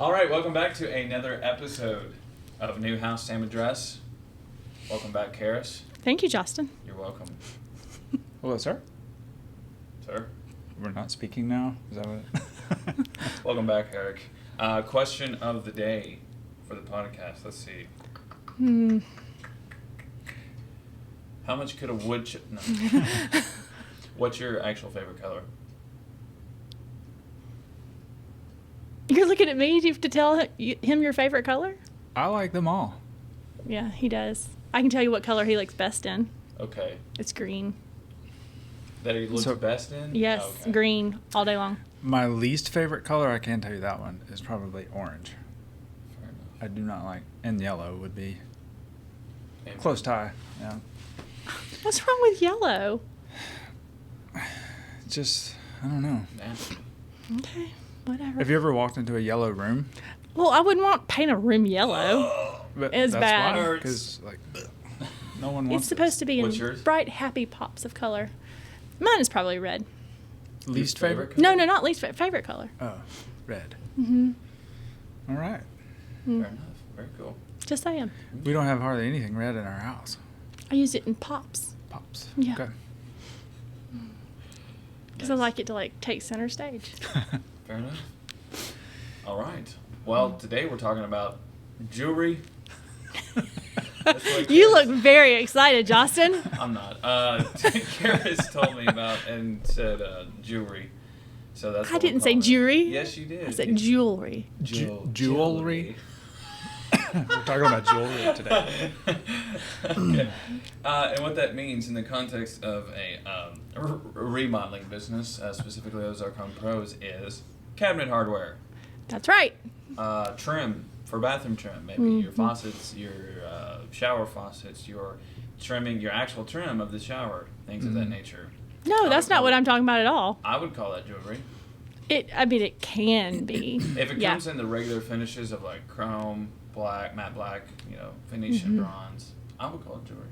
All right, welcome back to another episode of New House, Same Address. Welcome back, Karis. Thank you, Justin. You're welcome. Hello, sir. Sir? We're not speaking now? Is that what? Welcome back, Eric. Question of the day for the podcast. Let's see. How much could a wood chip... No. What's your actual favorite color? You're looking at me? Do you have to tell him your favorite color? I like them all. Yeah, he does. I can tell you what color he looks best in. Okay. It's green. That he looks best in? Yes, Oh, okay. green all day long. My least favorite color, I can tell you that one, is probably orange. Fair enough. I do not like, and yellow would be And close tie. Yeah. What's wrong with yellow? Just, I don't know. Nasty. Okay, whatever. Have you ever walked into a yellow room? Well, I wouldn't want to paint a room yellow. But It's that's bad. why, Hurts. because like no one wants It's supposed to be What's in yours? bright, happy pops of color. Mine is probably red. least favorite. No, not least favorite color. Oh, red. Mm-hmm. All right. Fair enough. Very cool. Just saying. We don't have hardly anything red in our house. I use it in pops Pops. Yeah. Okay. because I like it to take center stage. Fair enough. All right. Well, today we're talking about jewelry. That's what You Karis- look very excited, Justin. I'm not. Karis told me about and said jewelry. So that's. I what we're didn't say calling it. jewelry. Yes, you did. I said jewelry. Jewelry? We're talking about jewelry today. Okay. And what that means in the context of a remodeling business, specifically Ozark Home Pros, is cabinet hardware, That's right. trim for bathroom trim, maybe your faucets, your shower faucets, your trimming, your actual trim of the shower, things of that nature. No, that's not what I'm talking about at all. I would call that jewelry. It can be. If it Yeah. comes in the regular finishes of like chrome, black, matte black, Venetian bronze, I would call it jewelry.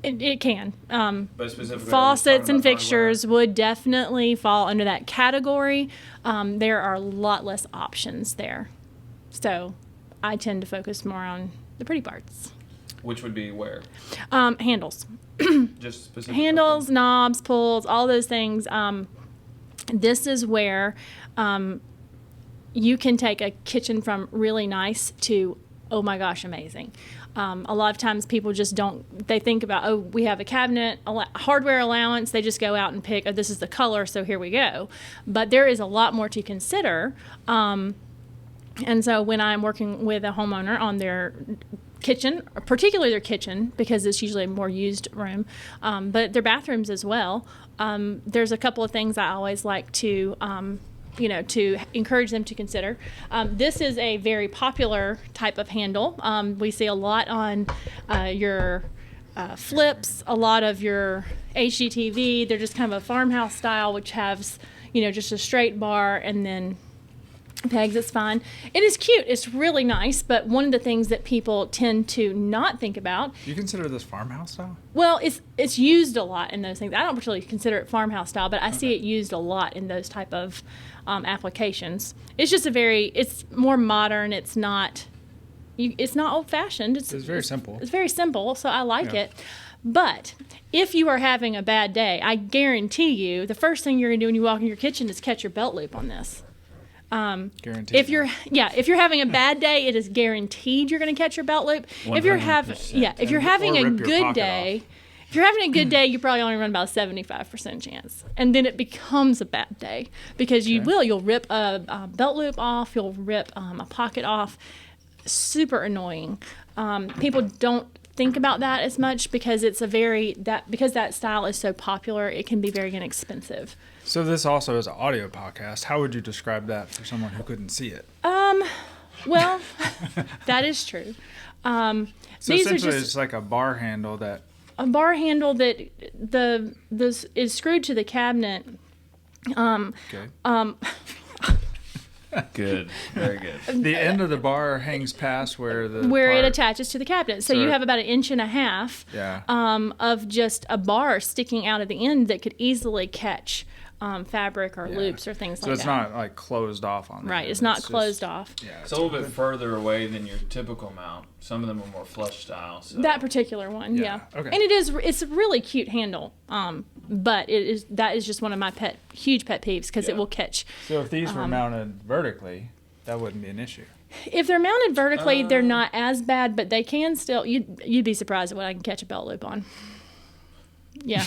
It can. But specifically, Faucets and about fixtures would definitely fall under that category. There are a lot less options there. So I tend to focus more on the pretty parts. hardware. Which would be where? Handles. Just specifically. Handles, knobs, pulls, all those things. This is where you can take a kitchen from really nice to, oh my gosh, amazing. A lot of times people just they think about, oh, we have a cabinet, hardware allowance, they just go out and pick, oh, this is the color, so here we go. But there is a lot more to consider. And so when I'm working with a homeowner on their kitchen, particularly their kitchen, because it's usually a more used room, but their bathrooms as well, there's a couple of things I always like to to encourage them to consider. This is a very popular type of handle. We see a lot on your flips, a lot of your HGTV. They're just kind of a farmhouse style, which has, just a straight bar and then pegs. It's fine. It is cute. It's really nice. But one of the things that people tend to not think about, You consider this farmhouse style? well, it's used a lot in those things. I don't particularly consider it farmhouse style, but I see it used a lot in those type of applications. It's just it's more modern. It's not old fashioned. It's very simple. It's very simple, so I like Yeah. it. But if you are having a bad day, I guarantee you, the first thing you're gonna do when you walk in your kitchen is catch your belt loop on this. Guaranteed. If you're having a bad day, it is guaranteed you're going to catch your belt loop. If you're having 100%. if you're having Or a rip your good pocket day, if you're having a good day, you probably only run about a 75% chance, and then it becomes a bad day because you'll rip a belt loop off, you'll rip a pocket off. Super annoying. People don't think about that as much because because that style is so popular, it can be very inexpensive. So this also is an audio podcast. How would you describe that for someone who couldn't see it? Well, that is true. So These are essentially, just it's like a bar handle that. a bar handle that this is screwed to the cabinet. Okay. Good. Very good. The end of the bar hangs past where the where it part- attaches to the cabinet. So So you it- have about 1.5 inches Yeah. of just a bar sticking out at the end that could easily catch fabric or Yeah. loops or things So like it's that. not like closed off on Right, there. it's not just- closed off. Yeah, It's a little bit further away than your typical mount. Some of them are more flush style. So. That particular one, Yeah, yeah. okay. And it's a really cute handle. But that is just one of my huge pet peeves because it Yeah. will catch. So if these were mounted vertically, that wouldn't be an issue. If they're mounted vertically, they're not as bad, but they can still. You'd be surprised at what I can catch a belt loop on. Yeah.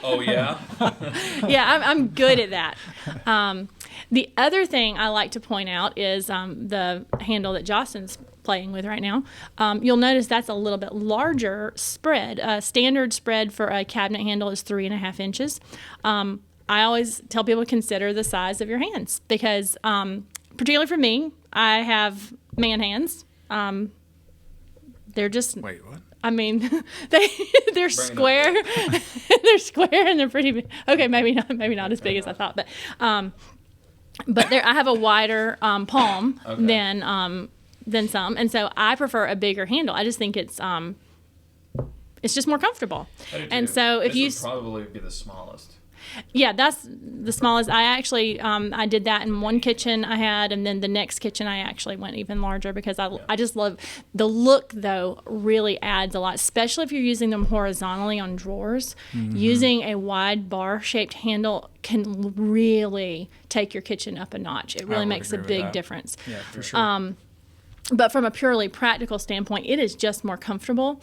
Oh yeah. Yeah, I'm good at that. The other thing I like to point out is the handle that Jocelyn's playing with right now. You'll notice that's a little bit larger spread. Standard spread for a cabinet handle is 3.5 inches. I always tell people to consider the size of your hands because, particularly for me, I have man hands. They're just. Wait, what? I mean, they're square. They're square and they're pretty big. Okay, maybe not as big as I thought, but I have a wider palm than some, and so I prefer a bigger handle. I just think it's just more comfortable. I do too. And so if This you would probably be the smallest. yeah, that's the smallest. I actually I did that in one kitchen I had, and then the next kitchen I actually went even larger because I just love the look. Though really adds a lot, especially if you're using them horizontally on drawers. Using a wide bar shaped handle can really take your kitchen up a notch. It really would makes a agree with big that. difference. Yeah, for sure. But from a purely practical standpoint, it is just more comfortable.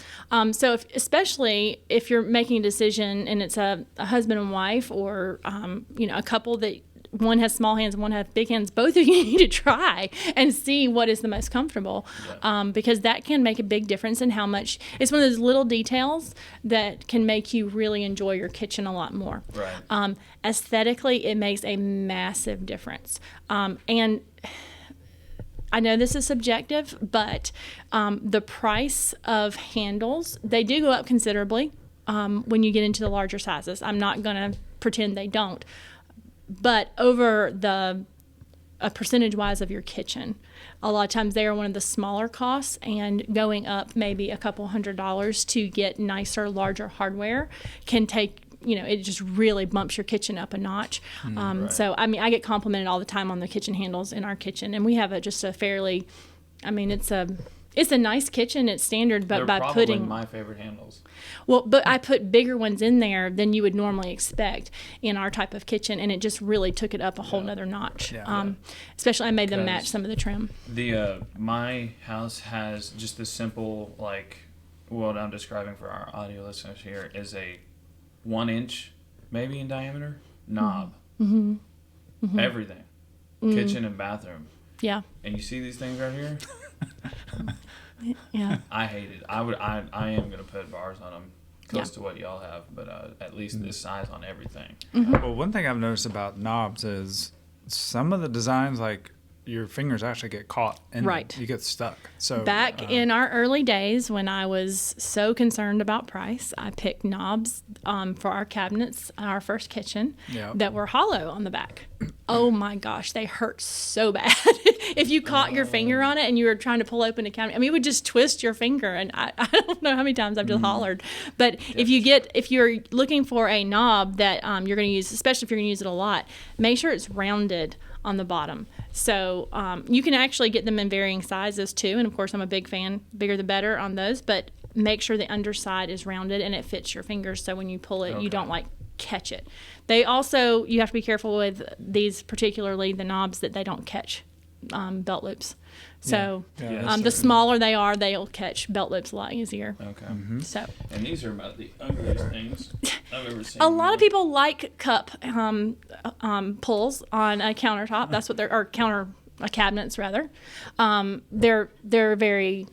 So especially if you're making a decision and it's a husband and wife or, a couple that one has small hands and one has big hands, both of you need to try and see what is the most comfortable because that can make a big difference in how much. It's one of those little details that can make you really enjoy your kitchen a lot more. Right. Aesthetically, it makes a massive difference. And I know this is subjective, but the price of handles, they do go up considerably when you get into the larger sizes. I'm not going to pretend they don't. But over a percentage-wise of your kitchen, a lot of times they are one of the smaller costs, and going up maybe a couple $100s to get nicer, larger hardware can take it just really bumps your kitchen up a notch. Right. So, I mean, I get complimented all the time on the kitchen handles in our kitchen, and we have it's a nice kitchen. It's standard, but They're by probably putting, my favorite handles. but I put bigger ones in there than you would normally expect in our type of kitchen, and it just really took it up a whole nother notch. Yeah. Especially I made them Because match some of the trim. The my house has just the simple what I'm describing for our audio listeners here is a 1 inch maybe in diameter knob. Everything, kitchen and bathroom. Yeah. And you see these things right here? Yeah. I hate it. I am gonna put bars on them close to what y'all have, but at least this size on everything. Well, one thing I've noticed about knobs is some of the designs, like your fingers actually get caught and Right. you get stuck. So Back in our early days when I was so concerned about price, I picked knobs for our cabinets, our first kitchen, Yeah. that were hollow on the back. Oh my gosh, they hurt so bad. If you caught your finger on it and you were trying to pull open a cabinet, I mean, it would just twist your finger. And I don't know how many times I've just hollered. But if you're looking for a knob that you're going to use, especially if you're going to use it a lot, make sure it's rounded on the bottom. So you can actually get them in varying sizes too. And of course, I'm a big fan, bigger the better on those. But make sure the underside is rounded and it fits your fingers. So when you pull it, you don't catch it. They also, you have to be careful with these, particularly the knobs, that they don't catch belt loops. So Yeah, the smaller they are, they'll catch belt loops a lot easier. Okay. So And these are about the ugliest things I've ever seen. a lot of people like cup pulls on a countertop. That's what cabinets rather. They're very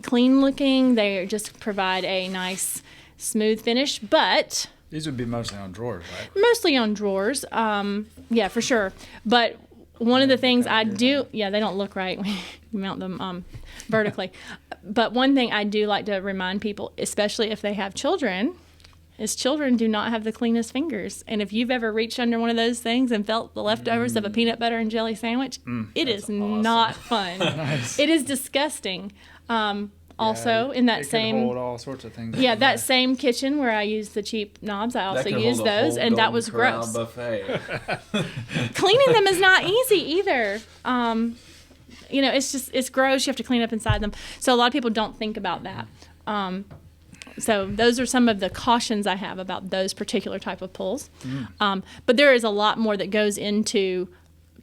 clean looking. They just provide a nice smooth finish, but these would be mostly on drawers, right? mostly on drawers. Yeah, for sure. But one of the things I do, they don't look right when you mount them vertically. But one thing I do like to remind people, especially if they have children, is children do not have the cleanest fingers. And if you've ever reached under one of those things and felt the leftovers of a peanut butter and jelly sandwich, it is awesome. not fun. Nice. It is disgusting. also in that it could same hold all sorts of things. yeah, in that there. same kitchen where I use the cheap knobs, I also That could use hold a those, whole and that Golden was Corral gross. buffet. Cleaning them is not easy either. It's gross. You have to clean up inside them. So a lot of people don't think about that. So those are some of the cautions I have about those particular type of pulls. But there is a lot more that goes into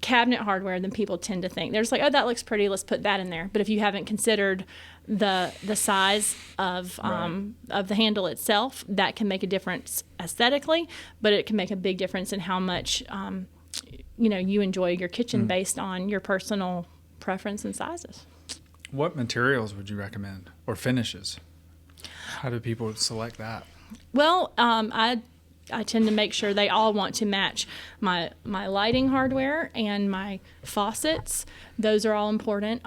cabinet hardware than people tend to think. They're just like, oh, that looks pretty, let's put that in there. But if you haven't considered the size of the handle itself, that can make a difference aesthetically, but it can make a big difference in how much you enjoy your kitchen based on your personal preference and sizes. What materials would you recommend, or finishes? How do people select that? Well, I tend to make sure they all want to match my lighting hardware and my faucets. Those are all important.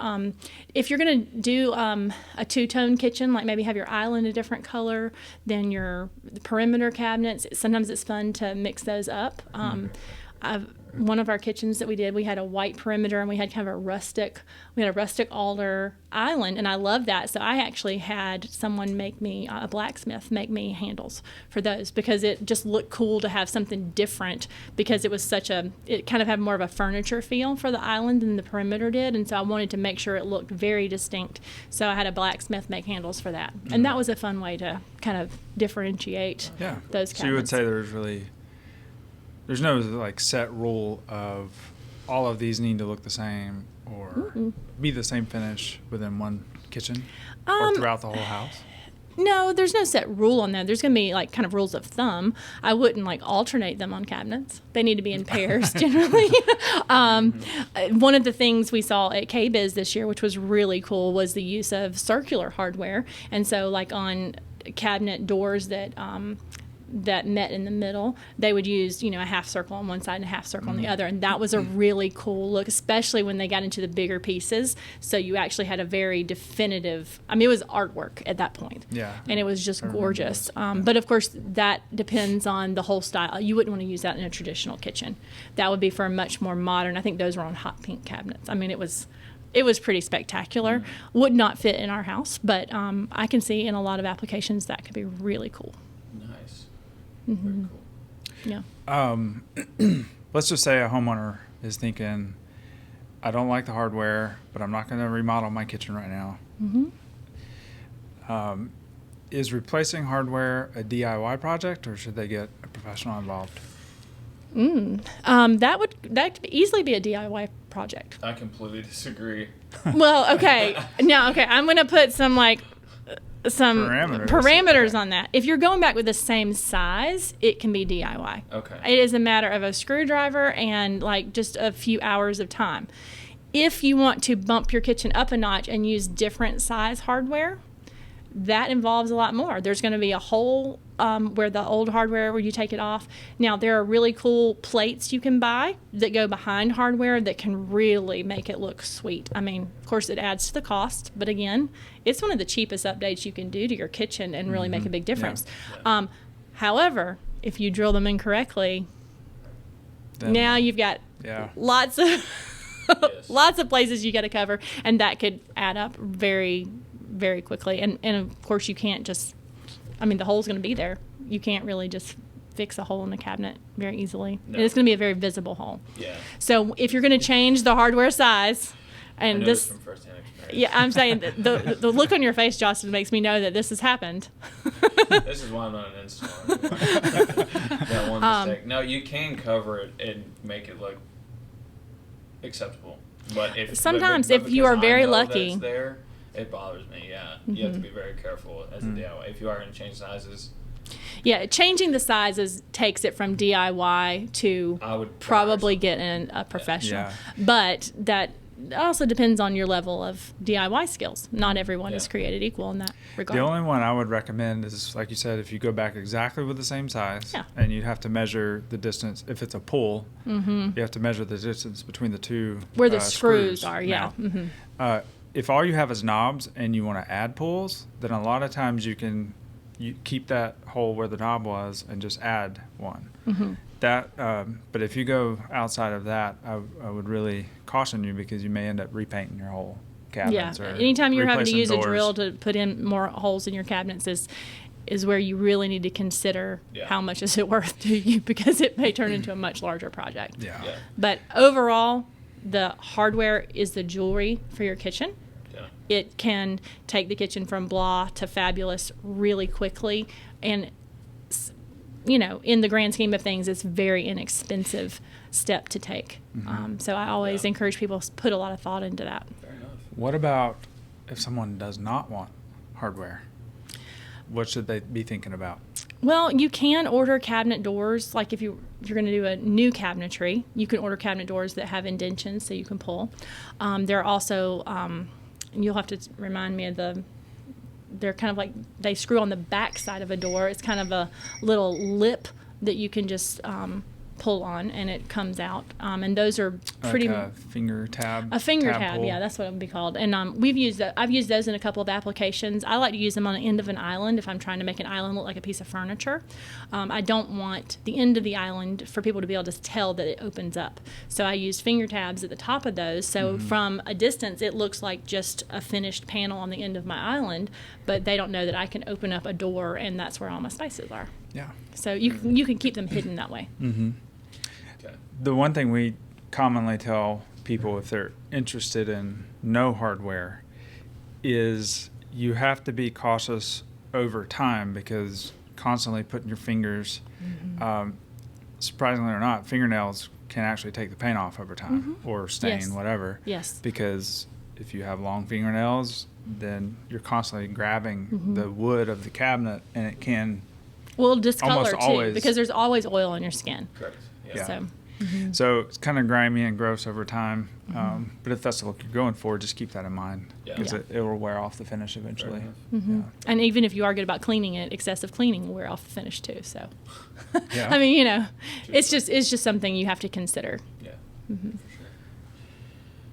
If you're going to do a two-tone kitchen, like maybe have your island a different color than your perimeter cabinets, sometimes it's fun to mix those up. One of our kitchens that we did, we had a white perimeter and we had kind of a rustic alder island, and I love that. So I actually had someone make me, a blacksmith, make me handles for those because it just looked cool to have something different because it was it kind of had more of a furniture feel for the island than the perimeter did, and so I wanted to make sure it looked very distinct. So I had a blacksmith make handles for that, and that was a fun way to kind of differentiate those cabinets. So you would say there's no like set rule of all of these need to look the same or be the same finish within one kitchen or throughout the whole house? No, there's no set rule on that. There's going to be like kind of rules of thumb. I wouldn't like alternate them on cabinets. They need to be in pairs generally. One of the things we saw at KBIS this year, which was really cool, was the use of circular hardware. And so like on cabinet doors that met in the middle, they would use, a half circle on one side and a half circle on the other. And that was a really cool look, especially when they got into the bigger pieces. So you actually had a very definitive, it was artwork at that point. Yeah. And it was just gorgeous. But of course, that depends on the whole style. You wouldn't want to use that in a traditional kitchen. That would be for a much more modern, I think those were on hot pink cabinets. It was pretty spectacular. Would not fit in our house, but I can see in a lot of applications that could be really cool. Nice. Mm-hmm. Very cool. Yeah. Let's just say a homeowner is thinking, I don't like the hardware, but I'm not going to remodel my kitchen right now. Mm-hmm. Is replacing hardware a DIY project, or should they get a professional involved? That could easily be a DIY project. I completely disagree. Well, okay. Now, I'm going to put some parameters on that. If you're going back with the same size, it can be DIY. Okay. It is a matter of a screwdriver and like just a few hours of time. If you want to bump your kitchen up a notch and use different size hardware, that involves a lot more. There's going to be a hole where the old hardware, where you take it off. Now, there are really cool plates you can buy that go behind hardware that can really make it look sweet. Of course, it adds to the cost, but again, it's one of the cheapest updates you can do to your kitchen and really make a big difference. Yeah. However, if you drill them incorrectly, then now you've got lots of lots of places you got to cover, and that could add up very, very quickly. And of course, you can't just, the hole's going to be there. You can't really just fix a hole in the cabinet very easily. No. And it's going to be a very visible hole. Yeah. So if you're going to change the hardware size, and this from firsthand experience. Yeah, I'm saying the look on your face, Justin, makes me know that this has happened. This is why I'm not an installer. That one mistake. No, you can cover it and make it look acceptable. But if you are very lucky, there, it bothers me. Yeah, you have to be very careful as a DIY if you are going to change sizes. Yeah, changing the sizes takes it from DIY to I would probably get in a professional. Yeah. But that also depends on your level of DIY skills. Not everyone is created equal in that regard. The only one I would recommend is, like you said, if you go back exactly with the same size, and you have to measure the distance. If it's a pull, you have to measure the distance between the two where the screws are. Yeah. If all you have is knobs and you want to add pulls, then a lot of times you keep that hole where the knob was and just add one. But if you go outside of that, I would really caution you, because you may end up repainting your hole cabinets. Yeah. Or Anytime you're having to replacing use doors. a drill to put in more holes in your cabinets is where you really need to consider how much is it worth to you, because it may turn into a much larger project. Yeah. But overall, the hardware is the jewelry for your kitchen. Yeah. It can take the kitchen from blah to fabulous really quickly. And, in the grand scheme of things, it's a very inexpensive step to take. So I always encourage people to put a lot of thought into that. Fair enough. What about if someone does not want hardware? What should they be thinking about? Well, you can order cabinet doors. Like if you're going to do a new cabinetry, you can order cabinet doors that have indentions so you can pull. There are also, you'll have to remind me of they're kind of like, they screw on the back side of a door. It's kind of a little lip that you can just pull on, and it comes out. And those are pretty Like a finger tab. a finger tab, pull. yeah, that's what it would be called. And I've used those in a couple of applications. I like to use them on the end of an island if I'm trying to make an island look like a piece of furniture. I don't want the end of the island for people to be able to tell that it opens up. So I use finger tabs at the top of those. So from a distance, it looks like just a finished panel on the end of my island, but they don't know that I can open up a door, and that's where all my spices are. Yeah. So you can keep them hidden that way. Mm-hmm. Okay. The one thing we commonly tell people if they're interested in no hardware is you have to be cautious over time, because constantly putting your fingers, surprisingly or not, fingernails can actually take the paint off over time or stain, Yes. whatever. Yes. Because if you have long fingernails, then you're constantly grabbing the wood of the cabinet, and it can. Well, discolor Almost too, always. because there's always oil on your skin. Correct. Yeah. So. So it's kind of grimy and gross over time. But if that's the look you're going for, just keep that in mind, Yeah. because Yeah. it will wear off the finish eventually. enough. Yeah. And even if you are good about cleaning it, excessive cleaning will wear off the finish too. So, Yeah. I mean, it's just something you have to consider. Yeah.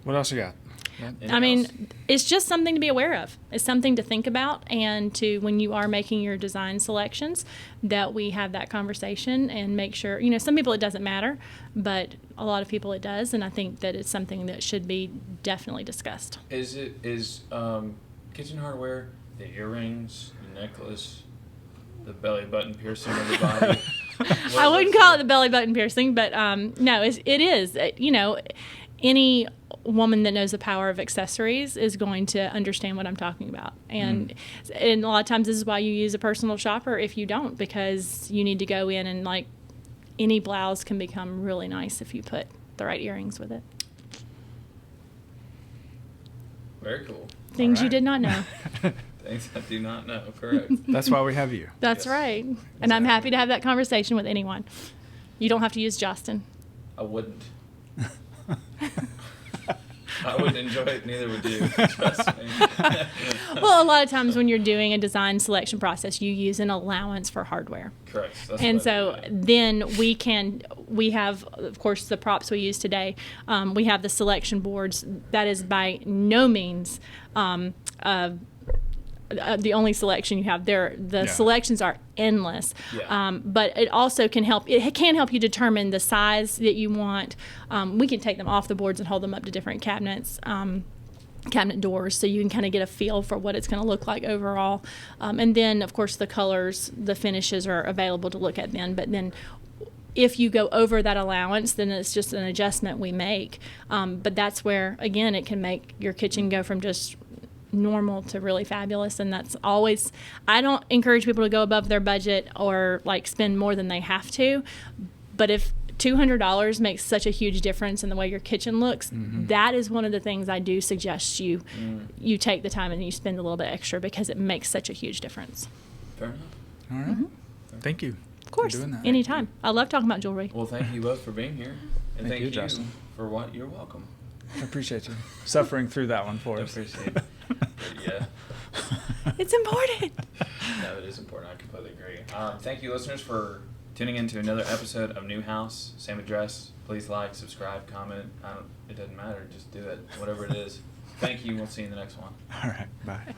What else you got? Anything I mean, else? it's just something to be aware of. It's something to think about, and to, when you are making your design selections, that we have that conversation and make sure, some people it doesn't matter, but a lot of people it does, and I think that it's something that should be definitely discussed. Is kitchen hardware the earrings, the necklace, the belly button piercing of the body? I wouldn't call it the belly button piercing, but no, it is. Any woman that knows the power of accessories is going to understand what I'm talking about. And a lot of times this is why you use a personal shopper if you don't, because you need to go in and, like, any blouse can become really nice if you put the right earrings with it. Very cool. Things you right. did not know. Things I do not know. Correct. That's why we have you. That's Yes. right. And I'm happy to have that conversation with anyone. You don't have to use Justin. I wouldn't. I wouldn't enjoy it, neither would you. Trust me. Well, a lot of times when you're doing a design selection process, you use an allowance for hardware. Correct. That's And what I so do. then we have, of course, the props we use today. We have the selection boards. That is by no means the only selection you have. The selections are endless. Yeah. But it also can help. It can help you determine the size that you want. We can take them off the boards and hold them up to different cabinets. Cabinet doors, so you can kind of get a feel for what it's going to look like overall. And then, of course, the colors, the finishes are available to look at then. But then if you go over that allowance, then it's just an adjustment we make. But that's where, again, it can make your kitchen go from just normal to really fabulous. And that's always, I don't encourage people to go above their budget or like spend more than they have to. But if $200 makes such a huge difference in the way your kitchen looks, that is one of the things I do suggest you take the time and you spend a little bit extra, because it makes such a huge difference. Fair enough. All right. Thank you. Of course, For doing that. anytime. I love talking about jewelry. Well, thank you both for being here. And Thank thank you, Justin. for what you're welcome. I appreciate you suffering through that one for I us. appreciate it. But yeah. It's important. No, it is important. I completely agree. Thank you, listeners, for tuning in to another episode of New House, same address. Please like, subscribe, comment. It doesn't matter. Just do it. Whatever it is. Thank you. We'll see you in the next one. All right. Bye.